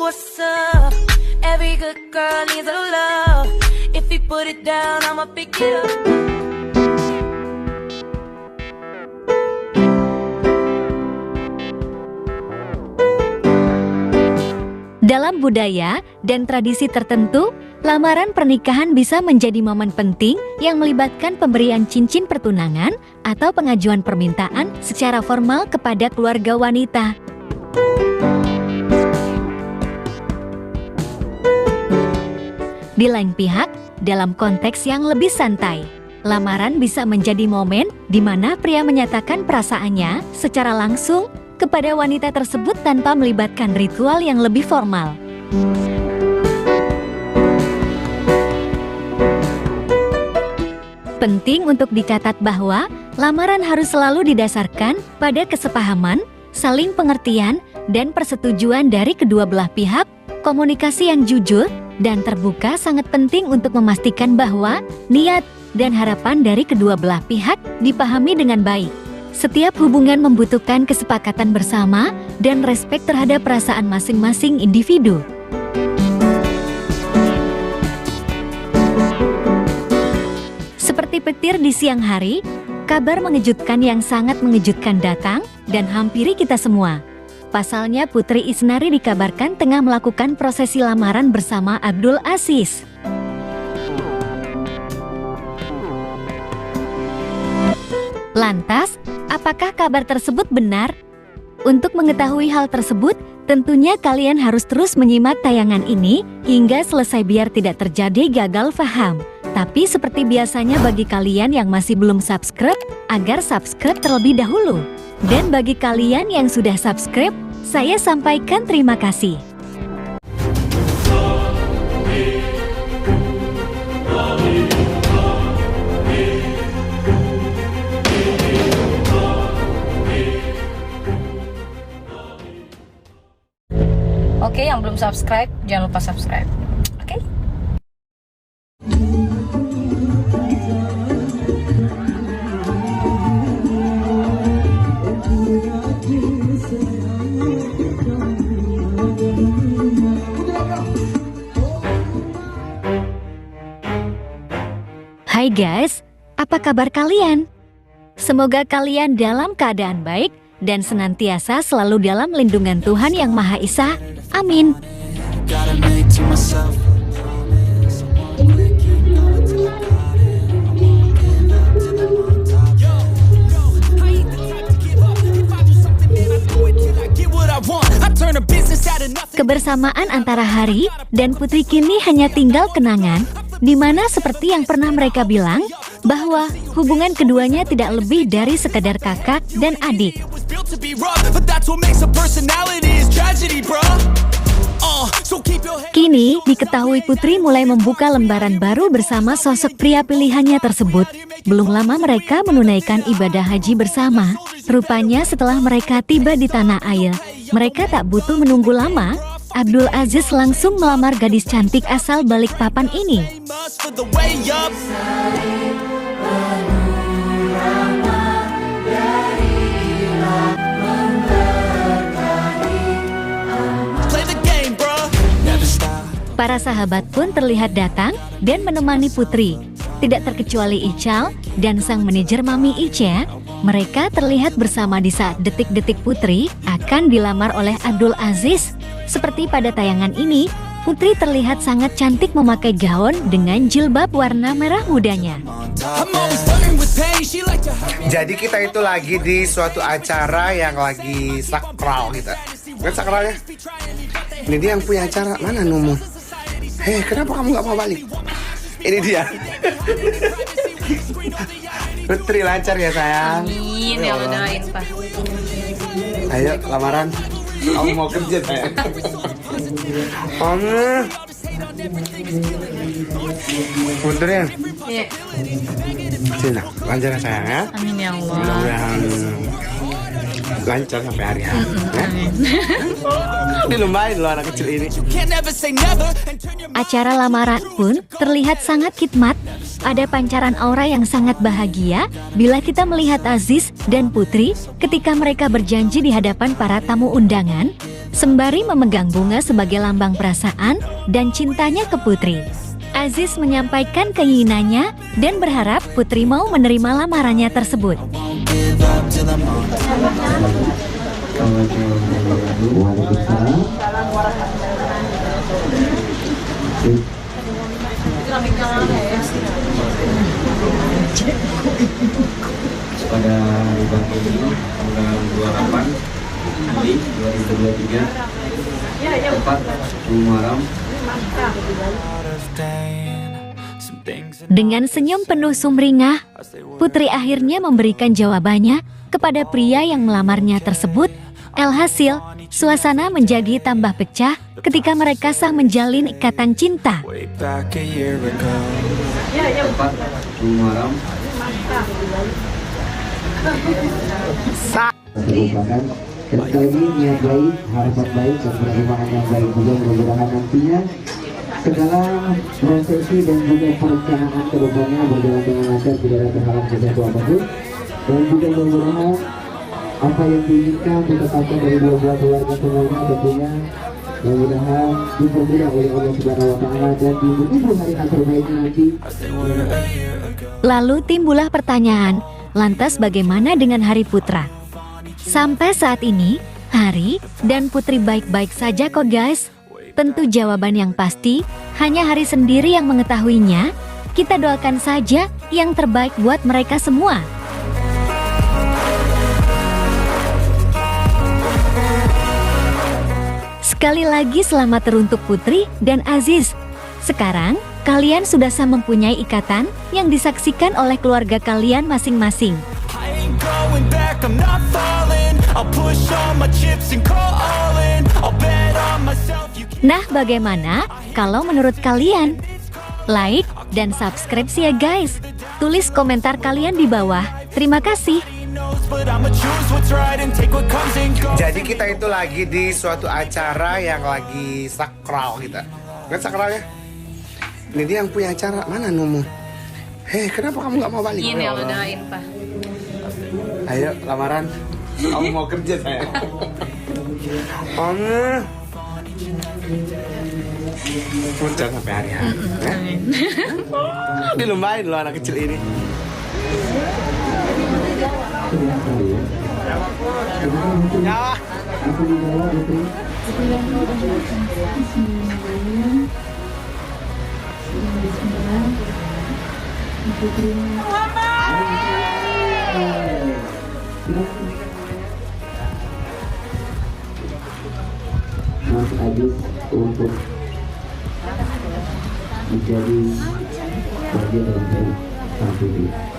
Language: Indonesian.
what's up. Every good girl needs a love. If you put it down, I'ma pick it up. Dalam budaya dan tradisi tertentu, lamaran pernikahan bisa menjadi momen penting yang melibatkan pemberian cincin pertunangan atau pengajuan permintaan secara formal kepada keluarga wanita. Di lain pihak, dalam konteks yang lebih santai, lamaran bisa menjadi momen di mana pria menyatakan perasaannya secara langsung kepada wanita tersebut tanpa melibatkan ritual yang lebih formal. Penting untuk dicatat bahwa lamaran harus selalu didasarkan pada kesepahaman, saling pengertian, dan persetujuan dari kedua belah pihak. Komunikasi yang jujur dan terbuka sangat penting untuk memastikan bahwa niat dan harapan dari kedua belah pihak dipahami dengan baik. Setiap hubungan membutuhkan kesepakatan bersama dan respek terhadap perasaan masing-masing individu. Seperti petir di siang hari, kabar mengejutkan yang sangat mengejutkan datang dan hampiri kita semua. Pasalnya Putri Isnari dikabarkan tengah melakukan prosesi lamaran bersama Abdul Aziz. Lantas, apakah kabar tersebut benar? Untuk mengetahui hal tersebut, tentunya kalian harus terus menyimak tayangan ini hingga selesai biar tidak terjadi gagal paham. Tapi seperti biasanya bagi kalian yang masih belum subscribe, agar subscribe terlebih dahulu. Dan bagi kalian yang sudah subscribe, saya sampaikan terima kasih. Oke, yang belum subscribe, jangan lupa subscribe. Oke? Hai guys, apa kabar kalian? Semoga kalian dalam keadaan baik dan senantiasa selalu dalam lindungan Tuhan Yang Maha Esa. Amin. Kebersamaan antara Hari dan Putri kini hanya tinggal kenangan, di mana seperti yang pernah mereka bilang, bahwa hubungan keduanya tidak lebih dari sekadar kakak dan adik. Kini diketahui Putri mulai membuka lembaran baru bersama sosok pria pilihannya tersebut. Belum lama mereka menunaikan ibadah haji bersama. Rupanya setelah mereka tiba di tanah air, mereka tak butuh menunggu lama. Abdul Aziz langsung melamar gadis cantik asal Balikpapan ini. Para sahabat pun terlihat datang dan menemani Putri. Tidak terkecuali Ical dan sang manajer Mami Ica. Mereka terlihat bersama di saat detik-detik Putri akan dilamar oleh Abdul Aziz. Seperti pada tayangan ini, Putri terlihat sangat cantik memakai gaun dengan jilbab warna merah mudanya. Jadi kita itu lagi di suatu acara yang lagi sakral gitu. Kan sakralnya? Ini dia yang punya acara. Mana Numu? Hei, kenapa kamu gak mau balik? Ini dia. Putri lancar ya sayang. Amin, ya Allah doain Pak. Ayo lamaran. Kamu mau kerja sayang. Putri ya? Iya. Sini, lancar ya sayang ya. Amin ya Allah. Mudah-mudahan lancar sampai hari hari. Ini lumayan loh anak kecil ini. Acara lamaran pun terlihat sangat khidmat. Ada pancaran aura yang sangat bahagia bila kita melihat Aziz dan Putri ketika mereka berjanji di hadapan para tamu undangan, sembari memegang bunga sebagai lambang perasaan dan cintanya ke Putri. Aziz menyampaikan keinginannya dan berharap Putri mau menerima lamarannya tersebut. Pada hari pagi ini tanggal 28 Juli 2023 tepat Muharram. Dengan senyum penuh sumringah, Putri akhirnya memberikan jawabannya kepada pria yang melamarnya tersebut. Alhasil, suasana menjadi tambah pecah ketika mereka sah menjalin ikatan cinta. Tepat Muharram. Merupakan sekali lagi niat baik, harapan baik, dan perkembangan yang baik juga. Mudah-mudahan nantinya segala prosesi dan juga perencanaan ke depannya berjalan dengan lancar, tidak ada terhalang sesuatu apapun, dan juga mudah-mudahan apa yang diinginkan ditetapkan dari dua belah keluarga semuanya tentunya mudah-mudahan dipermudah oleh Allah Subhanahu wa Ta'ala dan diibu hari terbaiknya nanti. Lalu timbullah pertanyaan, lantas bagaimana dengan Hari Putra? Sampai saat ini, Hari dan Putri baik-baik saja kok guys. Tentu jawaban yang pasti, hanya Hari sendiri yang mengetahuinya. Kita doakan saja yang terbaik buat mereka semua. Sekali lagi selamat teruntuk Putri dan Aziz. Sekarang, kalian sudah sah mempunyai ikatan yang disaksikan oleh keluarga kalian masing-masing. Nah, bagaimana kalau menurut kalian? Like dan subscribe ya guys. Tulis komentar kalian di bawah. Terima kasih. Jadi kita itu lagi di suatu acara yang lagi sakral kita. Lihat sakralnya. Ini dia yang punya acara. Mana Numu? Hei, kenapa kamu nggak mau balik? Ini yang doain Pak. Ayo, lamaran. Kamu mau kerja saya. Puncak sampai hari-hari. Dilombain loh anak kecil ini. Ya. Mas Aziz untuk menjadi bagian dari Sang Putri.